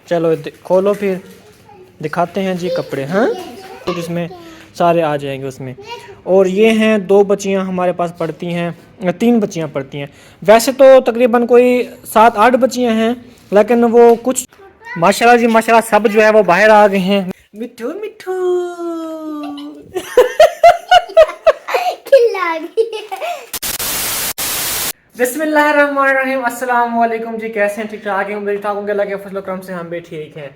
चलो खोलो फिर दिखाते हैं जी कपड़े। हाँ तो इसमें सारे आ जाएंगे उसमें। और ये हैं 2 बच्चियाँ हमारे पास पढ़ती हैं, 3 बच्चियाँ पढ़ती हैं। वैसे तो तकरीबन कोई 7-8 बच्चियाँ हैं, लेकिन वो कुछ माशाल्लाह जी माशाल्लाह सब जो है वो बाहर आ गए हैं। मिठू मिठू बिस्मिल्लाहिर्रहमानिर्रहीम, अस्सलाम वालेकुम जी। कैसे हैं? ठीक ठाक हैं? ठीक ठाक होंगे, अल्लाह के फजल करम से हम भी ठीक हैं।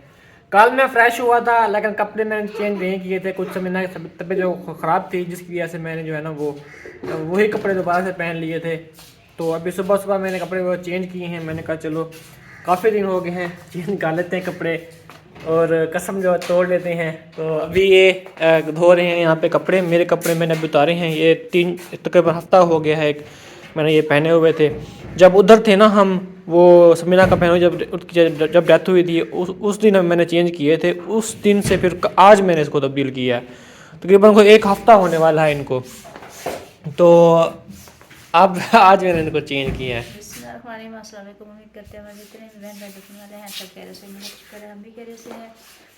कल मैं फ्रेश हुआ था, लेकिन कपड़े मैंने चेंज नहीं किए थे। कुछ समय तबीयत जो ख़राब थी, जिसकी वजह से मैंने जो है ना वो वही कपड़े दोबारा से पहन लिए थे। तो अभी सुबह सुबह मैंने कपड़े वो चेंज किए हैं। मैंने कहा चलो काफ़ी दिन हो गए हैं, चेंज निकाल लेते हैं कपड़े और कसम जो तोड़ लेते हैं। तो अभी ये धो रहे हैं यहाँ पे कपड़े। मेरे कपड़े मैंने अभी उतारे हैं, ये 3 तकरीबन हफ्ता हो गया है एक मैंने ये पहने हुए थे। जब उधर थे ना हम, वो समीना का पहने जब डेथ हुई थी उस दिन मैंने चेंज किए थे। उस दिन से फिर आज मैंने इसको तब्दील किया है। तकरीबन कोई 1 हफ्ता होने वाला है इनको। तो अब आज मैंने इनको चेंज किया है। उम्मीद करते हैं जितने भी बहन भाई देखने वाले हैं सब कह रहे से मेहनत शुक्र है, हम भी कह रहे से हैं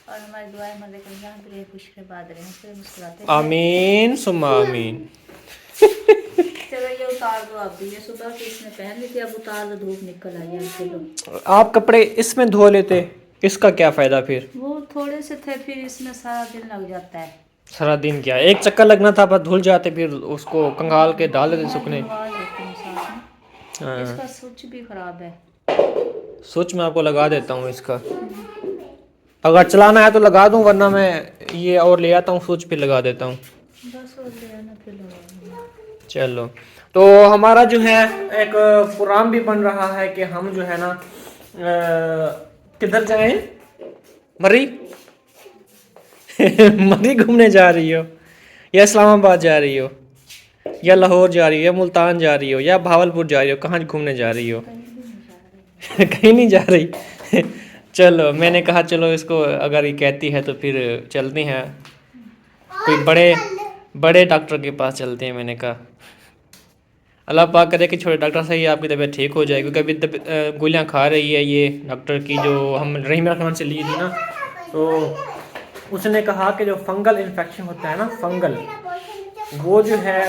और हमारी दुआएं हमारे कल्याण के लिए खुश के बाद रहे फिर मुस्कुराते आमीन सुम्मा आमीन। चलो ये उतार दो आप भी, ये सुबह की इसने पहन ली थी, अब उतार दो, धूप निकल आई है। चलो आप कपड़े इसमें धो लेते, इसका क्या फ़ायदा फिर? वो थोड़े से थे, फिर इसमें सारा दिन लग जाता है। सारा दिन क्या, एक चक्कर लगना था, बस धुल जाते, फिर उसको कंगाल के डाल देते सूखने। हाँ इसका स्विच भी खराब है। स्विच मैं आपको लगा देता हूँ इसका, अगर चलाना है तो लगा दूँ, वरना मैं ये और ले आता हूँ स्विच फिर लगा देता हूँ। बस और ले आना फिर लगा। चलो तो हमारा जो है एक प्रोग्राम भी बन रहा है कि हम जो है ना किधर जाएं? मरी मरी घूमने जा रही हो, या इस्लामाबाद जा रही हो, या लाहौर जा रही हो, या मुल्तान जा रही हो, या भावलपुर जा रही हो? कहाँ घूमने जा रही हो? कहीं नहीं जा रही। चलो मैंने कहा चलो इसको अगर ये कहती है तो फिर चलते हैं, कोई बड़े डॉक्टर के पास चलते हैं। मैंने कहा अल्लाह पाक करे कि छोटे डॉक्टर से ही आपकी तबीयत ठीक हो जाएगी, क्योंकि अभी गोलियाँ खा रही है ये डॉक्टर की, जो हम रहीम खान से ली थी ना। तो उसने कहा कि जो फंगल इन्फेक्शन होता है ना, फंगल, वो जो है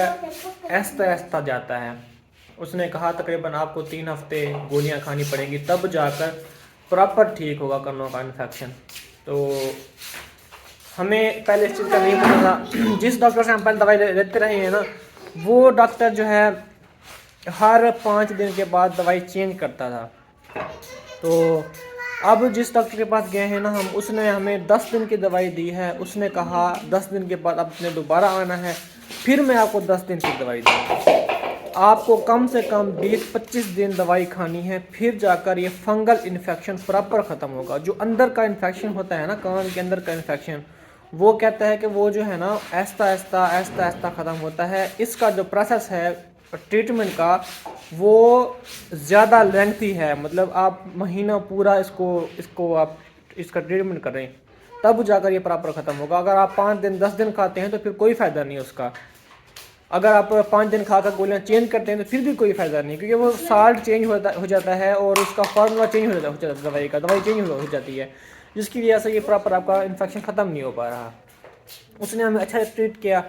ऐसा ऐसा जाता है। उसने कहा तकरीबन आपको 3 हफ्ते गोलियां खानी पड़ेंगी, तब जाकर प्रॉपर ठीक होगा कन्नों का इन्फेक्शन। तो हमें पहले इस चीज़ का नहीं पता था। जिस डॉक्टर से हम पहले दवाई लेते रहे हैं ना, वो डॉक्टर जो है हर 5 दिन के बाद दवाई चेंज करता था। तो अब जिस डॉक्टर के पास गए हैं ना हम, उसने हमें 10 दिन की दवाई दी है। उसने कहा 10 दिन के बाद आपने दोबारा आना है, फिर मैं आपको 10 दिन की दवाई दूँगा। आपको कम से कम 20-25 दिन दवाई खानी है, फिर जाकर ये फंगल इन्फेक्शन प्रॉपर ख़त्म होगा। जो अंदर का इन्फेक्शन होता है ना, कान के अंदर का इन्फेक्शन, वो कहता है कि वो जो है ना आहिस्ता आहिस्ता ख़त्म होता है। इसका जो प्रोसेस है ट्रीटमेंट का, वो ज़्यादा लेंथी है। मतलब आप महीना पूरा इसको आप इसका ट्रीटमेंट करें, तब जाकर ये प्रॉपर ख़त्म होगा। अगर आप 5 दिन 10 दिन खाते हैं तो फिर कोई फ़ायदा नहीं उसका। अगर आप 5 दिन खाकर गोलियाँ चेंज करते हैं तो फिर भी कोई फ़ायदा नहीं, क्योंकि वो साल्ट चेंज हो जाता है और उसका फार्मूला चेंज हो जाता है दवाई चेंज हो जाती है, जिसकी वजह से ये प्रॉपर आपका इन्फेक्शन ख़त्म नहीं हो पा रहा। उसने हमें अच्छा ट्रीट किया,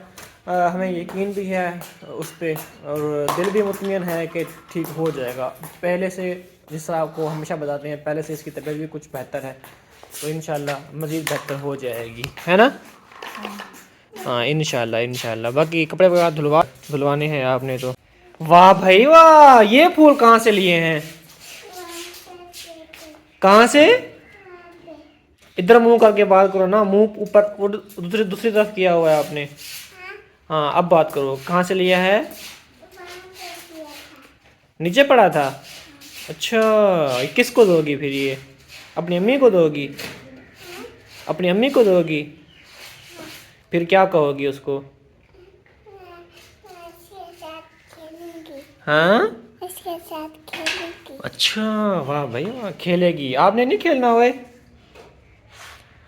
हमें यकीन भी है उस पर, और दिल भी मुतमईन है कि ठीक हो जाएगा। पहले से, जिस तरह आपको हमेशा बताते हैं, पहले से इसकी तबीयत भी कुछ बेहतर है, तो इंशाल्लाह मज़ीद बेहतर हो जाएगी, है ना? हाँ इंशाल्लाह। बाकी कपड़े वगैरह धुलवाने हैं आपने तो। वाह भाई वाह, ये फूल कहाँ से लिए हैं? कहाँ से? इधर मुंह करके बात करो ना, मुंह ऊपर दूसरी तरफ किया हुआ है आपने। हाँ अब बात करो, कहाँ से लिया है? नीचे पड़ा था। अच्छा, किसको दोगी फिर ये? अपनी अम्मी को दोगी? अपनी अम्मी को दोगी? फिर क्या कहोगी उसको? हाँ इसके साथ खेलेगी। अच्छा, वाह भाई वाह, खेलेगी। आपने नहीं खेलना हुआ?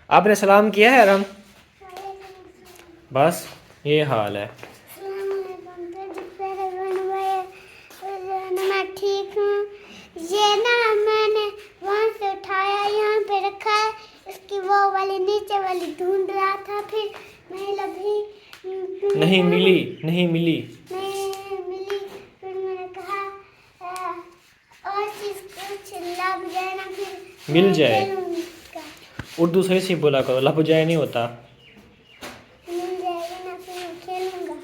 आपने सलाम किया है आराम? बस ये हाल है। मैं ठीक हूँ। ये ना मैंने वहाँ से उठाया, यहाँ पे रखा वो वाली नीचे वाली ढूंढ रहा था, फिर मैं अभी नहीं मिली, नहीं मिली। नहीं मिली, फिर मैंने कहा और चीज कुछ लग जाए ना, फिर मिल जाए। खेलूंगा। उर्दू सही से बोला करो, लप जाए नहीं होता। मिल जाएगा ना, फिर मैं खेलूंगा।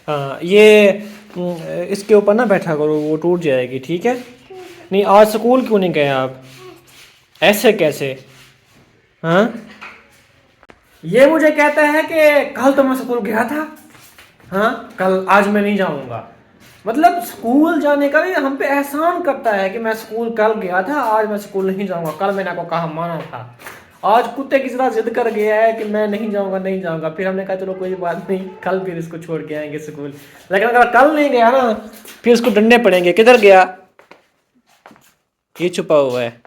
हाँ, ये इसके ऊपर ना बैठा करो, वो टूट जाएगी, ठीक है। नहीं, आज स्कूल क्यों नहीं गए आप? ऐसे कैसे? हाँ, ये मुझे कहता है कि कल तो मैं स्कूल गया था, हाँ कल, आज मैं नहीं जाऊंगा। मतलब स्कूल जाने का भी हम पे एहसान करता है कि मैं स्कूल कल गया था, आज मैं स्कूल नहीं जाऊंगा। कल मैंने आपको कहा माना था, आज कुत्ते की तरह जिद कर गया है कि मैं नहीं जाऊंगा, नहीं जाऊंगा। फिर हमने कहा चलो कोई बात नहीं, कल फिर इसको छोड़ के आएंगे स्कूल। लेकिन अगर कल नहीं गया ना, फिर इसको डंडे पड़ेंगे। किधर गया? ये छुपा हुआ है।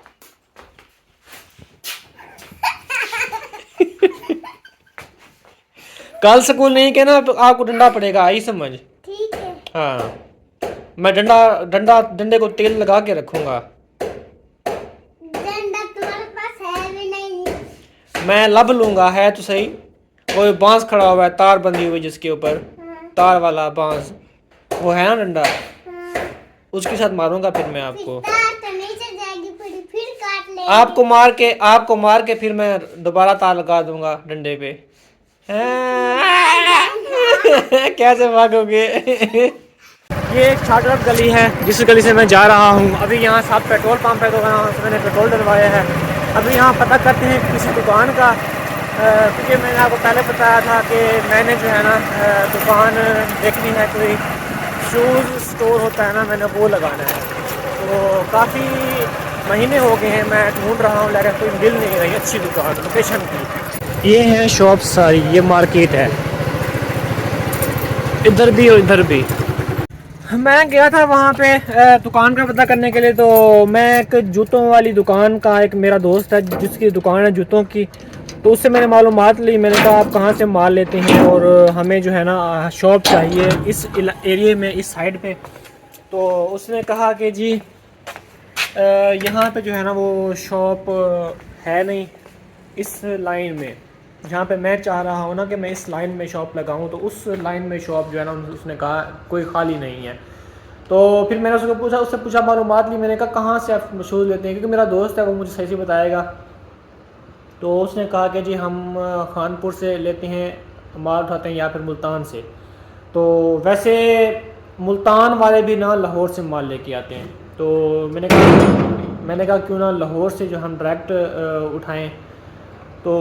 कल स्कूल नहीं गया ना तो आपको डंडा पड़ेगा, आई समझ? ठीक है। हाँ, मैं डंडे को तेल लगा के रखूंगा। डंडा तुम्हारे पास है भी नहीं। मैं लब लूंगा, है तो सही। वो बांस खड़ा हुआ है, तार बंधी हुई जिसके ऊपर, तार वाला बांस, वो है ना डंडा, उसके साथ मारूंगा फिर मैं आपको। तार तो नीचे जाएगी, फिर काट ले। आपको मार के फिर मैं दोबारा तार लगा दूंगा डंडे पे। कैसे भागोगे? ये एक छात्रक गली है जिस गली से मैं जा रहा हूँ। अभी यहाँ साथ पेट्रोल पंप है तो यहाँ से मैंने पेट्रोल डलवाया है। अभी यहाँ पता करते हैं किसी दुकान का, क्योंकि मैंने आपको पहले बताया था कि मैंने जो है ना दुकान देखनी है, कोई शूज़ स्टोर होता है ना, मैंने वो लगाना है। तो काफ़ी महीने हो गए हैं मैं ढूंढ रहा हूँ, लेकिन कोई मिल नहीं रही अच्छी दुकान लोकेशन की। ये है शॉप सारी, ये मार्केट है, इधर भी और इधर भी। मैं गया था वहाँ पे दुकान का पता करने के लिए। तो मैं एक जूतों वाली दुकान का, एक मेरा दोस्त है जिसकी दुकान है जूतों की, तो उससे मैंने मालूमात ली। मैंने कहा आप कहाँ से माल लेते हैं और हमें जो है ना शॉप चाहिए इस एरिए में, इस साइड पे। तो उसने कहा कि जी यहाँ पे जो है ना वो शॉप है नहीं इस लाइन में, जहाँ पे मैं चाह रहा हूँ ना कि मैं इस लाइन में शॉप लगाऊँ, तो उस लाइन में शॉप जो है ना उसने कहा कोई खाली नहीं है। तो फिर मैंने उससे पूछा मालूमात ली। मैंने कहा कहाँ से आप शूज़ लेते हैं, क्योंकि मेरा दोस्त है वो मुझे सही से बताएगा। तो उसने कहा कि जी हम खानपुर से लेते हैं, माल उठाते हैं, या फिर मुल्तान से। तो वैसे मुल्तान वाले भी ना लाहौर से माल लेके आते हैं। तो मैंने कहा क्यों ना लाहौर से जो हम डायरेक्ट उठाएं। तो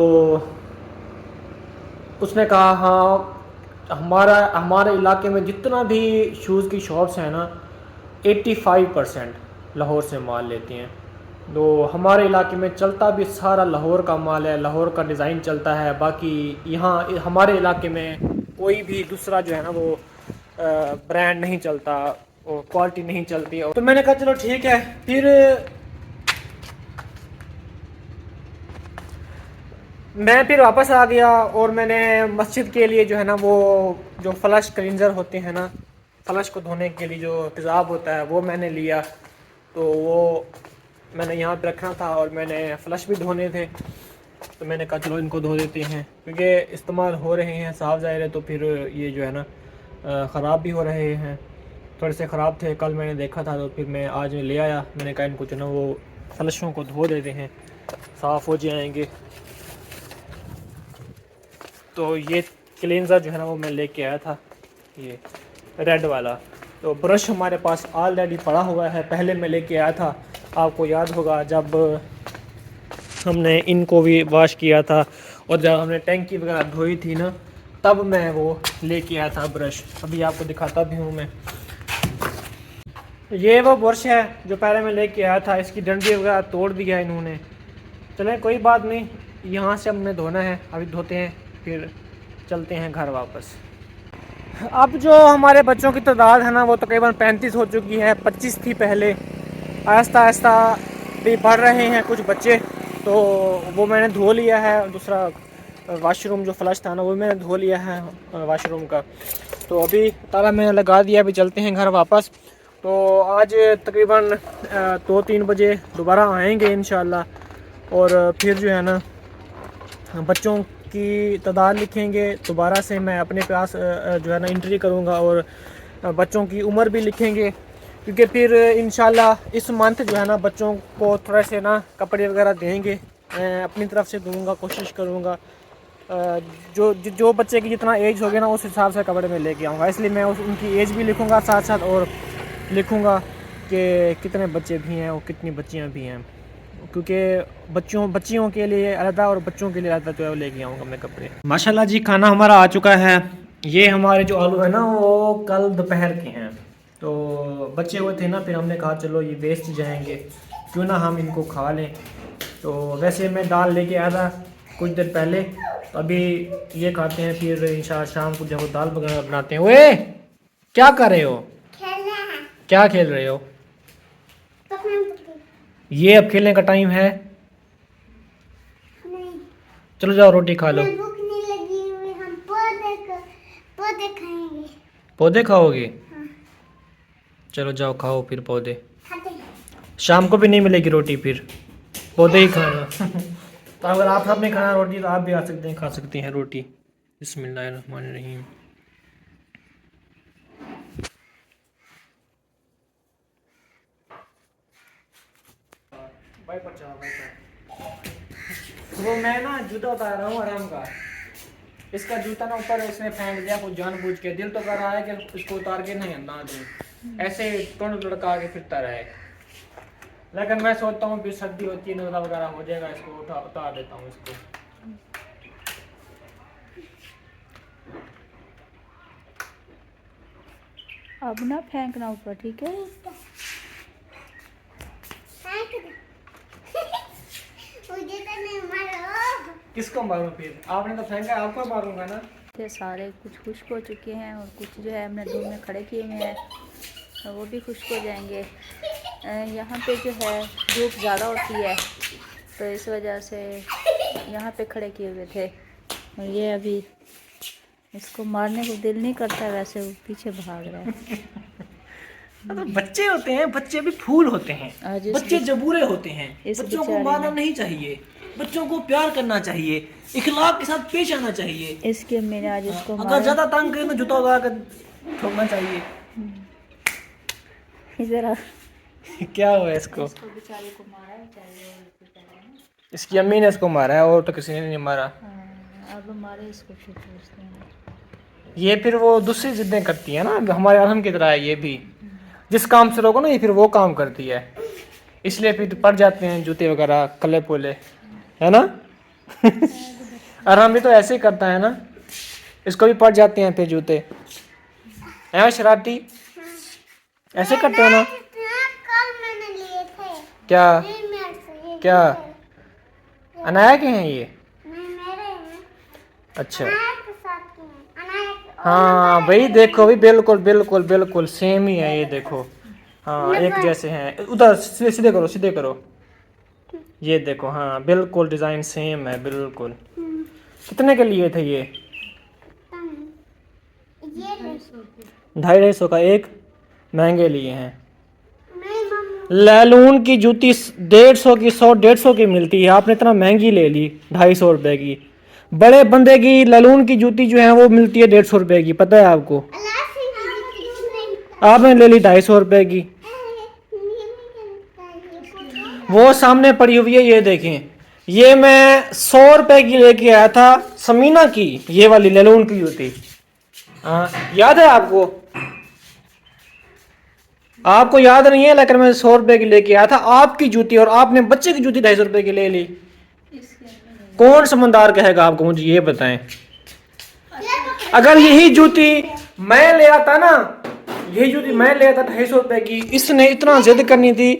उसने कहा हाँ, हमारे इलाके में जितना भी शूज़ की शॉप्स हैं ना 85% लाहौर से माल लेती हैं। तो हमारे इलाके में चलता भी सारा लाहौर का माल है, लाहौर का डिज़ाइन चलता है। बाकी यहाँ हमारे इलाके में कोई भी दूसरा जो है ना वो ब्रांड नहीं चलता और क्वालिटी नहीं चलती। तो मैंने कहा चलो ठीक है। फिर मैं वापस आ गया और मैंने मस्जिद के लिए जो है ना वो जो फ्लश क्लींजर होते हैं ना, फ्लश को धोने के लिए जो तेज़ाब होता है वो मैंने लिया। तो वो मैंने यहाँ पे रखना था और मैंने फ्लश भी धोने थे। तो मैंने कहा चलो इनको धो देते हैं, क्योंकि इस्तेमाल हो रहे हैं, साफ ज़ाहिर है। तो फिर ये जो है ना ख़राब भी हो रहे हैं, थोड़े से ख़राब थे, कल मैंने देखा था तो फिर मैं आज ले आया। मैंने कहा इनको जो ना वो फ्लशों को धो देते हैं, साफ़ हो जाएंगे। तो ये क्लींजर जो है ना वो मैं लेके आया था, ये रेड वाला। तो ब्रश हमारे पास ऑलरेडी पड़ा हुआ है, पहले मैं लेके आया था। आपको याद होगा जब हमने इनको भी वॉश किया था और जब हमने टैंकी वगैरह धोई थी ना, तब मैं वो लेके आया था ब्रश। अभी आपको दिखाता भी हूँ मैं। ये वो ब्रश है जो पहले मैं लेके आया था, इसकी डंडी वगैरह तोड़ दिया है इन्होंने। चलें कोई बात नहीं, यहाँ से हमने धोना है, अभी धोते हैं फिर चलते हैं घर वापस। अब जो हमारे बच्चों की तादाद है ना वो तकरीबन 35 हो चुकी है, 25 थी पहले। आहिस्ता आहिस्ता भी बढ़ रहे हैं कुछ बच्चे। तो वो मैंने धो लिया है, दूसरा वाशरूम जो फ्लश था ना वो मैंने धो लिया है वाशरूम का। तो अभी ताला मैंने लगा दिया, अभी चलते हैं घर वापस। तो आज तकरीबन 2-3 बजे दोबारा आएंगे इंशाल्लाह, और फिर जो है ना बच्चों की तादाद लिखेंगे, दोबारा से मैं अपने पास जो है ना एंट्री करूँगा और बच्चों की उम्र भी लिखेंगे, क्योंकि फिर इंशाल्लाह इस मंथ जो है ना बच्चों को थोड़ा से ना कपड़े वगैरह देंगे। मैं अपनी तरफ से दूंगा, कोशिश करूँगा जो बच्चे की जितना एज होगी ना उस हिसाब से कपड़े में लेके आऊँगा। इसलिए मैं उनकी एज भी लिखूँगा साथ साथ, और लिखूँगा कि कितने बच्चे भी हैं और कितनी बच्चियाँ भी हैं, क्योंकि बच्चियों के लिए अलग और बच्चों के लिए अलग जो है वो लेके आऊँगा मैं कपड़े। माशाल्लाह जी, खाना हमारा आ चुका है। ये हमारे जो आलू है ना वो कल दोपहर के हैं, तो बचे हुए थे ना, फिर हमने कहा चलो ये वेस्ट जाएंगे, क्यों ना हम इनको खा लें। तो वैसे मैं दाल लेके आया था कुछ देर पहले, तो अभी ये खाते हैं, फिर इंशाल्लाह शाम को जब दाल वगैरह बनाते हैं। ओए क्या कर रहे हो? क्या खेल रहे हो? ये अब खेलने का टाइम है? नहीं, चलो जाओ रोटी खा लो। भूख नहीं लगी हुई, हम पौधे खाएंगे। पौधे खाओगे? हाँ। चलो जाओ खाओ फिर पौधे। खाते हैं। शाम को भी नहीं मिलेगी रोटी, फिर पौधे ही खाना। तो अगर आप सबने खाना रोटी तो आप भी आ सकते हैं, खा सकती हैं रोटी। बिस्मिल्लाहिर्रहमानिर्रहीम। वो मैं ना जूता उतार रहा हूँ आराम का, इसका जूता ना ऊपर इसने फेंक दिया कुछ जानबूझ के। दिल तो कर रहा है कि इसको उतार के नहीं ना दूँ, ऐसे टुंड लड़का के फिरता रहे, लेकिन मैं सोचता हूँ फिर सर्दी होती है, नज़ला वगैरह हो जाएगा, इसको उतार देता हूँ इसको। अब ना फेंकना ऊपर, ठीक है? मुझे तो नहीं मारो। किसको मारूं फिर? आपने तो फेंका, आपको मारूंगा ना। ये सारे कुछ खुश्क हो चुके हैं और कुछ जो है हमने धूप में खड़े किए हुए हैं, तो वो भी खुश्क हो जाएंगे। यहाँ पे जो है धूप ज़्यादा होती है, तो इस वजह से यहाँ पे खड़े किए हुए थे, और ये अभी इसको मारने को दिल नहीं करता, वैसे वो पीछे भाग रहा है। तो बच्चे होते हैं, बच्चे भी फूल होते हैं, बच्चे जबूरे होते हैं। बच्चों को मारना नहीं चाहिए, बच्चों को प्यार करना चाहिए, इखलाक के साथ पेश आना चाहिए। इसकी अम्मी ने आज इसको अगर ज्यादा तंग करे तो जूता उतार कर ठोकना चाहिए। इधर आ। क्या हुआ इसको? बेचारे को मारा है, चाहिए इसकी अम्मी ने इसको मारा है, और तो किसी ने नहीं मारा। अब मारे इसको फिर पूछते हैं। ये फिर वो दूसरी जिद्दें करती है ना, हमारे आलम की तरह है ये भी। जिस काम से रोको ना ये फिर वो काम करती है, इसलिए फिर पड़ जाते हैं जूते वगैरह कले पोले, है ना। और हम भी तो ऐसे ही करता है ना, इसको भी पड़ जाते हैं फिर जूते, है शरारती, ऐसे करते हो ना। कल मैंने लिए थे। क्या ये क्या अनाया के हैं ये? मेरे हैं। अच्छा अनाया के साथ के हैं। अनाया के- हाँ भाई, देखो भी बिल्कुल बिल्कुल बिल्कुल सेम ही है ये, देखो हाँ एक जैसे हैं। उधर सीधे सीधे करो, सीधे करो, ये देखो, हाँ बिल्कुल डिज़ाइन सेम है बिल्कुल। कितने के लिए थे ये? ये 250 का एक, महंगे लिए हैं। नहीं मम्मी, लैलून की जूती 150 की, 100-150 की मिलती है, आपने इतना महंगी ले ली 250 रुपए की। बड़े बंदे की लैलून की जूती जो है वो मिलती है 150 रुपए की, पता है आपको? अल्लाह से नहीं। आपने ले ली 250 रुपए की। वो सामने पड़ी हुई है, ये देखें, ये मैं 100 रुपए की लेके आया था समीना की, ये वाली लैलून की जूती। हाँ याद है आपको? आपको याद नहीं है, लेकिन मैं 100 रुपए की लेके आया था आपकी जूती, और आपने बच्चे की जूती 250 रुपए की ले ली। कौन समझदार कहेगा आपको, मुझे ये बताएं। अगर यही जूती मैं ले आता ना, यही जूती मैं ले आता 250 रुपए की, इसने इतना जिद करनी थी,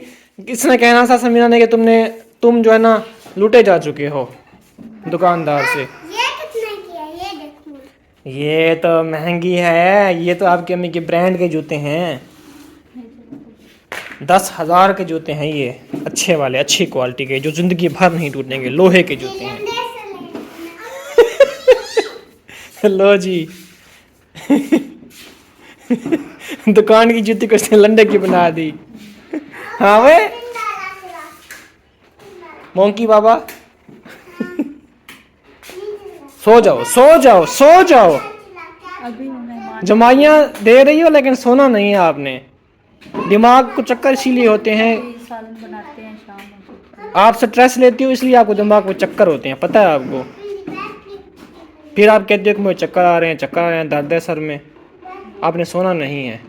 इसने कहना था समीना ने कि तुम जो है ना लूटे जा चुके हो दुकानदार से। ये कितने की है? ये देखो। ये तो महंगी है, ये तो आपकी अम्मी के ब्रांड के जूते हैं, 10,000 के जूते हैं ये, अच्छे वाले, अच्छी क्वालिटी के, जो जिंदगी भर नहीं टूटेंगे, लोहे के जूते हैं। लो जी। दुकान की जूती को इसने लंडे की बना दी। हाँ वे मोंकी बाबा। सो जाओ सो जाओ सो जाओ। अभी मेहमान जमाइयाँ दे रही हो लेकिन सोना नहीं है आपने। दिमाग को चक्कर इसीलिए होते हैं, सालन बनाते हैं शाम में। आप स्ट्रेस लेती हो इसलिए आपको दिमाग में चक्कर होते हैं, पता है आपको। फिर आप कहते हो कि मुझे चक्कर आ रहे हैं, चक्कर आ रहे हैं, दर्द है सर में। आपने सोना नहीं है।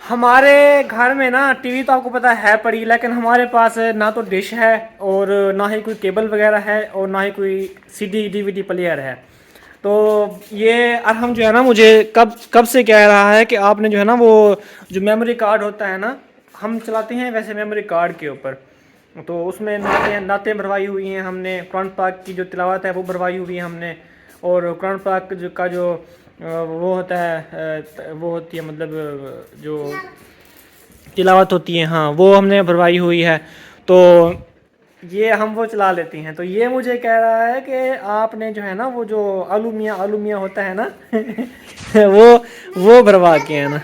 हमारे घर में ना टीवी तो आपको पता है पड़ी, लेकिन हमारे पास ना तो डिश है और ना ही कोई केबल वगैरह है और ना ही कोई सीडी डीवीडी प्लेयर है। तो ये अरहम जो है ना मुझे कब से कह रहा है कि आपने जो है ना वो जो मेमोरी कार्ड होता है ना, हम चलाते हैं वैसे मेमोरी कार्ड के ऊपर, तो उसमें नातें भरवाई हुई हैं हमने, कुरान पाक की जो तिलावत है वो भरवाई हुई है हमने, और कुरान पाक का जो वो होता है वो होती है मतलब जो तिलावत होती है, हाँ वो हमने भरवाई हुई है। तो ये हम वो चला लेती हैं। तो ये मुझे कह रहा है कि आपने जो है ना वो जो आलू मियाँ होता है ना वो भरवा के आना।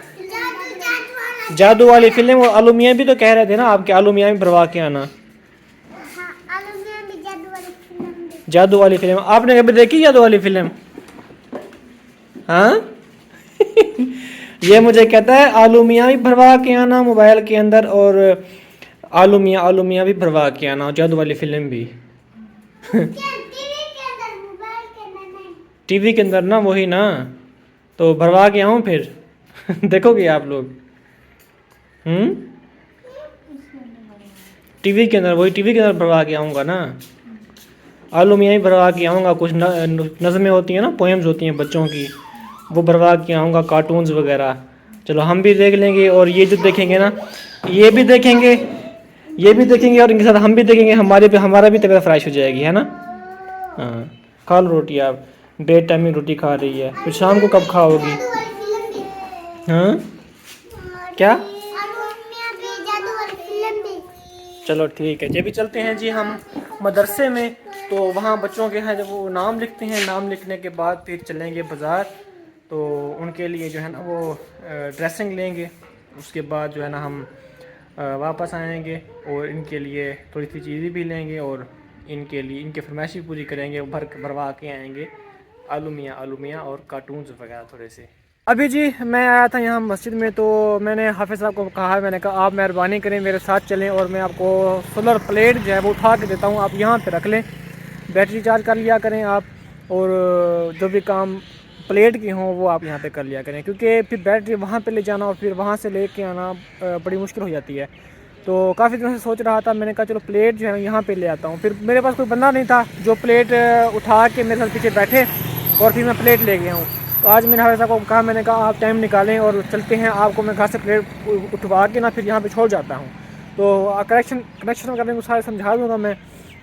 जादू वाली फिल्म, वो आलू मियाँ भी तो कह रहे थे ना आपके, आलू मियाँ भी भरवा के आना। जादू वाली फिल्म आपने कभी देखी? जादू वाली फिल्म, हाँ ये मुझे कहता है आलू मियाँ भी भरवा के आना मोबाइल के अंदर, और आलू मियाँ भी भरवा के आना, जादू वाली फिल्म भी टीवी के अंदर ना, वही ना, तो भरवा के आऊँ फिर देखोगे आप लोग? टीवी के अंदर, वही टीवी के अंदर भरवा के आऊँगा ना, आलू मियाँ भी भरवा के आऊँगा। कुछ नज़में होती हैं ना, पोएम्स होती हैं बच्चों की, वो भरवा के आऊँगा, कार्टून्स वगैरह। चलो हम भी देख लेंगे, और ये जो देखेंगे ना ये भी देखेंगे और इनके साथ हम भी देखेंगे, हमारा भी तबीयत फ्रेश हो जाएगी, है ना। हाँ खा लो रोटी, आप बे टाइम में रोटी खा रही है, फिर शाम को कब खाओगी? हाँ क्या? चलो ठीक है जी, अभी चलते हैं जी हम मदरसे में। तो वहाँ बच्चों के हैं जब वो नाम लिखते हैं, नाम लिखने के बाद फिर चलेंगे बाज़ार, तो उनके लिए जो है ना वो ड्रेसिंग लेंगे, उसके बाद जो है ना हम वापस आएंगे और इनके लिए थोड़ी सी चीज़ें भी लेंगे, और इनके लिए इनकी फरमाइश भी पूरी करेंगे, भरवा के आएंगे आलू मियाँ और कार्टून्स वगैरह थोड़े से। अभी जी मैं आया था यहाँ मस्जिद में, तो मैंने हाफिज़ साहब को कहा, मैंने कहा आप मेहरबानी करें मेरे साथ चलें और मैं आपको सोलर प्लेट जो है वो उठा के देता हूँ, आप यहाँ पे रख लें, बैटरी चार्ज कर लिया करें आप, और जो भी काम प्लेट की हों वो आप यहाँ पे कर लिया करें, क्योंकि फिर बैटरी वहाँ पे ले जाना और फिर वहाँ से ले के आना बड़ी मुश्किल हो जाती है। तो काफ़ी दिनों से सोच रहा था, मैंने कहा चलो प्लेट जो है यहाँ पे ले आता हूँ। फिर मेरे पास कोई बंदा नहीं था जो प्लेट उठा के मेरे साथ पीछे बैठे और फिर मैं प्लेट ले गया हूँ। तो आज मैंने हाफिज़ साहब को कहा, मैंने कहा आप टाइम निकालें और चलते हैं, आपको मैं घर से प्लेट उठवा के ना फिर यहाँ पे छोड़ जाता हूँ। तो कनेक्शन करने को सारे समझा दूँगा मैं,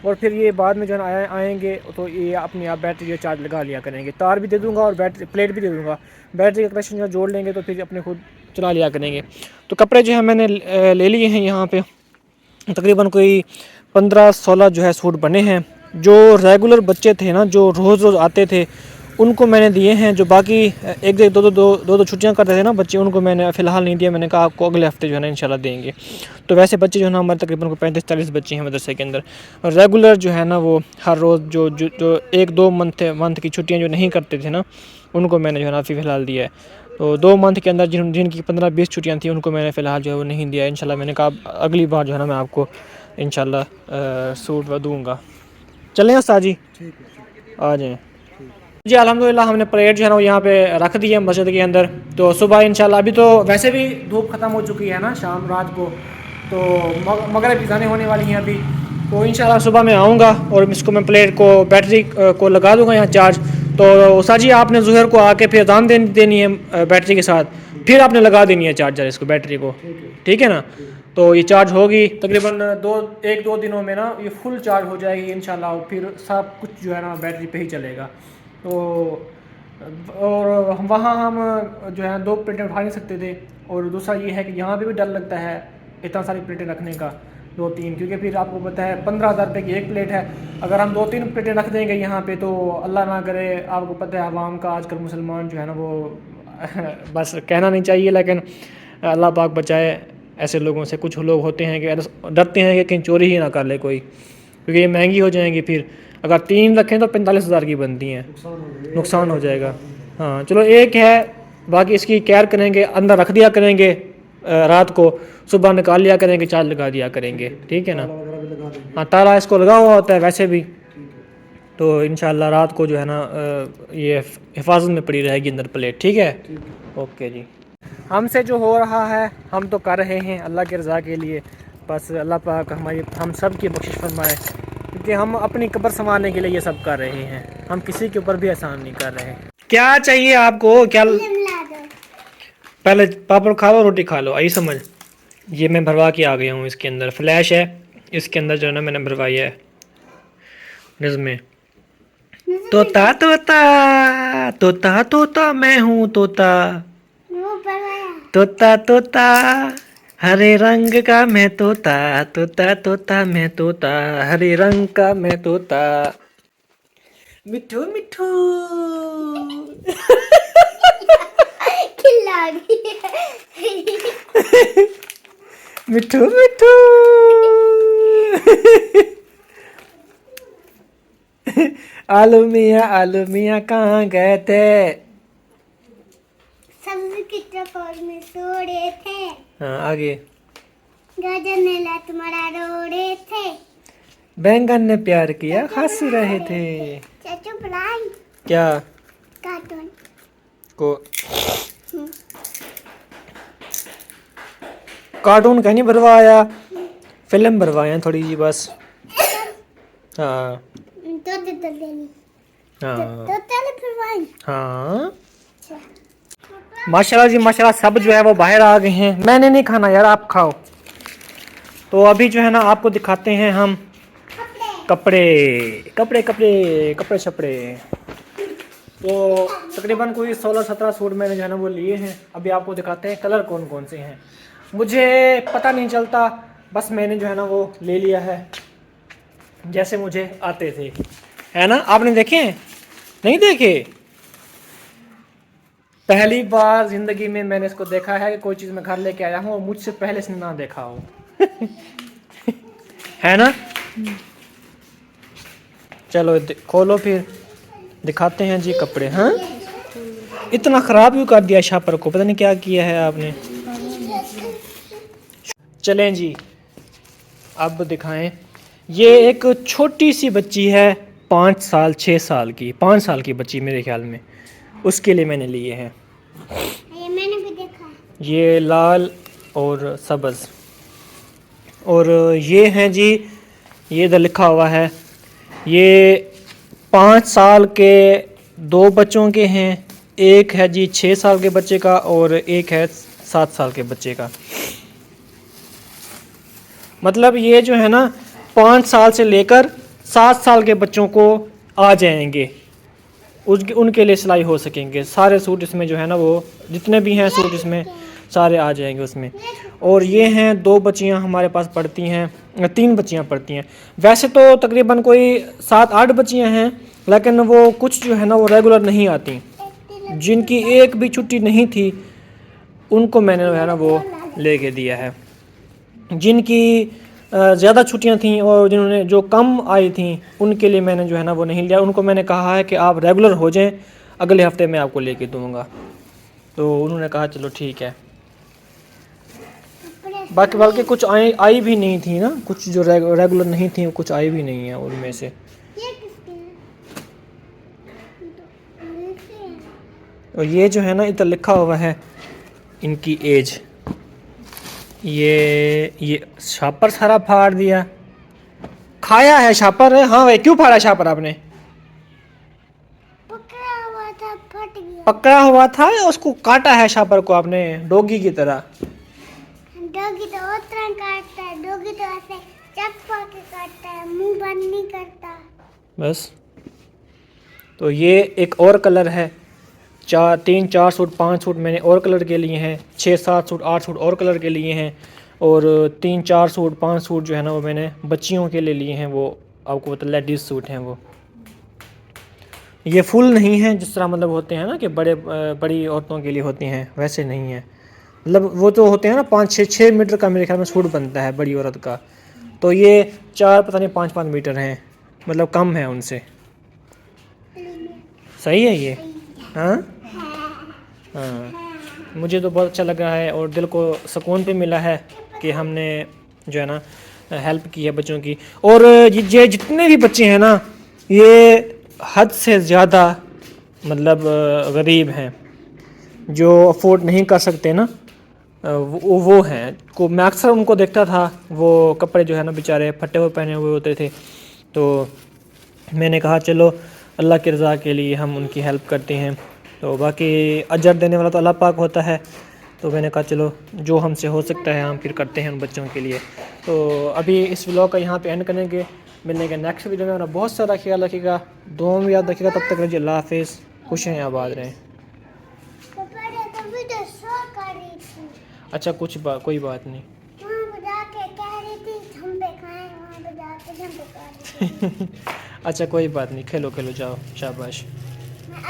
और फिर ये बाद में जो है आएँगे तो ये अपने आप बैटरी चार्ज लगा लिया करेंगे, तार भी दे दूँगा और बैटरी प्लेट भी दे दूँगा, बैटरी का कनेक्शन जो जोड़ लेंगे तो फिर अपने खुद चला लिया करेंगे। तो कपड़े जो है मैंने ले लिए हैं, यहाँ पे तकरीबन कोई 15-16 जो है सूट बने हैं। जो रेगुलर बच्चे थे ना, जो रोज़ आते थे, उनको मैंने दिए हैं। जो बाकी एक दो छुट्टियां करते थे ना बच्चे, उनको मैंने फ़िलहाल नहीं दिया, मैंने कहा आपको अगले हफ्ते जो है ना इंशाल्लाह देंगे। तो वैसे बच्चे जो है ना हमारे तकरीबन को 35-40 बच्चे हैं मदरसे के अंदर, और रेगुलर जो है ना वो हर रोज़ जो 1-2 मंथ की छुट्टियाँ जो नहीं करते थे ना, उनको मैंने जो है ना फ़िलहाल दिया है। तो 2 मंथ के अंदर जिनकी 15-20 छुट्टियाँ थी उनको मैंने फ़िलहाल जो है वो नहीं दिया इंशाल्लाह। मैंने कहा अगली बार जो है ना मैं आपको इंशाल्लाह सूट व दूँगा। चलें उस्ताद जी, आ जाएँ जी। अल्हम्दुलिल्लाह हमने प्लेट जो है ना वो यहाँ पे रख दी है मस्जिद के अंदर। तो सुबह इंशाल्लाह, अभी तो वैसे भी धूप ख़त्म हो चुकी है ना, शाम रात को तो मगरिब की अज़ानें होने वाली हैं अभी। तो इंशाल्लाह सुबह मैं आऊँगा और इसको मैं प्लेट को बैटरी को लगा दूँगा यहाँ चार्ज। तो उस्ताद जी आपने ज़ुहर को आके फिर अज़ान देनी है बैटरी के साथ, फिर आपने लगा देनी है चार्जर इसको, बैटरी को, ठीक है ना। तो ये चार्ज होगी तकरीबन 1-2 दिनों में ना, ये फुल चार्ज हो जाएगी इंशाल्लाह, फिर सब कुछ जो है ना बैटरी पे ही चलेगा। तो और वहाँ हम जो है 2 प्लेटें उठा नहीं सकते थे, और दूसरा ये है कि यहाँ पे भी डर लगता है इतना सारी प्लेटें रखने का, 2-3, क्योंकि फिर आपको पता है 15,000 रुपये की एक प्लेट है। अगर हम 2-3 प्लेटें रख देंगे यहाँ पे तो अल्लाह ना करे, आपको पता है अवाम का आजकल मुसलमान जो है ना वो बस कहना नहीं चाहिए, लेकिन अल्लाह पाक बचाए, ऐसे लोगों से। कुछ लोग होते हैं कि डरते हैं कि कहीं चोरी ही ना कर ले कोई, क्योंकि ये महंगी हो जाएंगी। फिर अगर 3 रखें तो 45,000 की बनती हैं, नुकसान हो जाएगा। हाँ चलो एक है, बाकी इसकी केयर करेंगे, अंदर रख दिया करेंगे रात को, सुबह निकाल लिया करेंगे, चार्ज लगा दिया करेंगे, ठीक है ना। हाँ ताला इसको लगा हुआ होता है वैसे भी, तो इंशाल्लाह रात को जो है ना ये हिफाजत में पड़ी रहेगी अंदर प्लेट, ठीक है। ओके जी, हमसे जो हो रहा है हम तो कर रहे हैं अल्लाह की रज़ा के लिए, बस अल्लाह पाक हमारी हम सब की बख्शिश फरमाए, क्योंकि हम अपनी कब्र संवारने के लिए ये सब कर रहे हैं, हम किसी के ऊपर भी एहसान नहीं कर रहे। क्या चाहिए आपको? क्या पहले पापड़ खा लो, रोटी खा लो, आई समझ। ये मैं भरवा के आ गया हूँ, इसके अंदर फ्लैश है, इसके अंदर जो है ना मैंने भरवाई है नज़्में। तोता तोता तोता तोता मैं हूँ तोता, तोता तोता हरे रंग का मैं तोता, तोता तोता मैं तोता हरे रंग का मैं तोता। मिठू मिठू मिठू मिठू आलू मियाँ कहाँ गए थे? सब्जी की चौपाल में सो रहे थे। हाँ आगे। गाजर ने लात मारा रो रहे थे। बैंगन ने प्यार किया हंस रहे थे। चाचू बुलाई क्या? कार्टून को कार्टून कहीं नहीं भरवाया, फिल्म भरवाया थोड़ी जी बस। हाँ हाँ हाँ माशाल्लाह जी माशाल्लाह, सब जो है वो बाहर आ गए हैं। मैंने नहीं खाना यार, आप खाओ। तो अभी जो है ना आपको दिखाते हैं हम कपड़े कपड़े कपड़े कपड़े शपड़े। तो तकरीबन कोई 16-17 सूट मैंने जो है ना वो लिए हैं। अभी आपको दिखाते हैं कलर कौन कौन से हैं। मुझे पता नहीं चलता, बस मैंने जो है ना वो ले लिया है जैसे मुझे आते थे, है ना। आपने देखे? नहीं देखे? पहली बार जिंदगी में मैंने इसको देखा है कि कोई चीज़ मैं घर लेके आया हूँ और मुझसे पहले इसने ना देखा हो। है ना। चलो खोलो फिर दिखाते हैं जी कपड़े। हाँ इतना ख़राब क्यों कर दिया शापर को, पता नहीं क्या किया है आपने। चलें जी अब दिखाएं। ये एक छोटी सी बच्ची है 5 साल 6 साल की, 5 साल की बच्ची मेरे ख्याल में, उसके लिए मैंने लिए हैं। ये मैंने भी देखा। ये लाल और सब्ज़, और ये हैं जी, ये इधर लिखा हुआ है, ये 5 साल के 2 बच्चों के हैं। एक है जी 6 साल के बच्चे का और एक है 7 साल के बच्चे का। मतलब ये जो है ना 5 साल से लेकर 7 साल के बच्चों को आ जाएंगे, उनके लिए सिलाई हो सकेंगे। सारे सूट इसमें जो है ना वो जितने भी हैं सूट इसमें सारे आ जाएंगे उसमें। और ये हैं 2 बच्चियां हमारे पास पढ़ती हैं, 3 बच्चियां पढ़ती हैं। वैसे तो तकरीबन कोई 7-8 बच्चियां हैं, लेकिन वो कुछ जो है ना वो रेगुलर नहीं आती, जिनकी एक भी छुट्टी नहीं थी उनको मैंने जो है ना वो लेके दिया है। जिनकी ज़्यादा छुट्टियां थीं और जिन्होंने जो कम आई थी उनके लिए मैंने जो है ना वो नहीं लिया। उनको मैंने कहा है कि आप रेगुलर हो जाएं, अगले हफ्ते मैं आपको लेके दूँगा। तो उन्होंने कहा चलो ठीक है। बाकी बल्कि कुछ आई भी नहीं थी ना, कुछ जो रेगुलर नहीं थी कुछ आई भी नहीं है उनमें से। ये किसके हैं? और ये जो है ना इधर लिखा हुआ है इनकी एज। ये शापर सारा फाड़ दिया, खाया है शापर है। हाँ भाई क्यों फाड़ा शापर आपने? पकड़ा हुआ था, फट गया। पकड़ा हुआ था या उसको काटा है शापर को आपने डोगी की तरह? डॉगी तो और तरह काटता है, डॉगी तो ऐसे चप्पा के काटता है, मुंह बंद नहीं करता। बस। तो ये एक और कलर है, 3-4 सूट 5 सूट मैंने और कलर के लिए हैं, 6-7 सूट 8 सूट और कलर के लिए हैं, और 3-4 सूट 5 सूट जो है ना वो मैंने बच्चियों के लिए लिए हैं। वो आपको पता लेडीज़ सूट हैं वो। ये फुल नहीं है जिस तरह मतलब होते हैं ना कि बड़ी औरतों के लिए होते हैं, वैसे नहीं है। मतलब वो तो होते हैं ना 5-6 मीटर का मेरे ख्याल में सूट बनता है बड़ी औरत का, तो ये 4 पता नहीं 5-5 मीटर हैं, मतलब कम है उनसे। सही है ये। हाँ हाँ, मुझे तो बहुत अच्छा लगा है और दिल को सुकून भी मिला है कि हमने जो है ना हेल्प की है बच्चों की। और ये जितने भी बच्चे हैं ना, ये हद से ज़्यादा मतलब गरीब हैं, जो अफोर्ड नहीं कर सकते ना, वो हैं को मैं अक्सर उनको देखता था, वो कपड़े जो है ना बेचारे फटे हुए पहने हुए होते थे। तो मैंने कहा चलो अल्लाह की रज़ा के लिए हम उनकी हेल्प करते हैं, तो बाकी अजर देने वाला तो अल्लाह पाक होता है। तो मैंने कहा चलो जो हमसे हो सकता है हम फिर करते हैं उन बच्चों के लिए। तो अभी इस व्लॉग का यहाँ पे एंड करेंगे, मिलने के नेक्स्ट वीडियो में। अपना बहुत सारा ख्याल रखिएगा, दुआ में याद रखिएगा। तब तक रहिए, अल्लाह हाफिज़, खुश रहें, आबाद रहें। कपड़े तभी तो शो कर रही थी, अच्छा कोई बात नहीं। वहाँ पे जाके कह रही थी हम पे खाएं, वहाँ पे जाके हम पे खा रही थी। अच्छा कोई बात नहीं, खेलो जाओ, शाबाश। मैं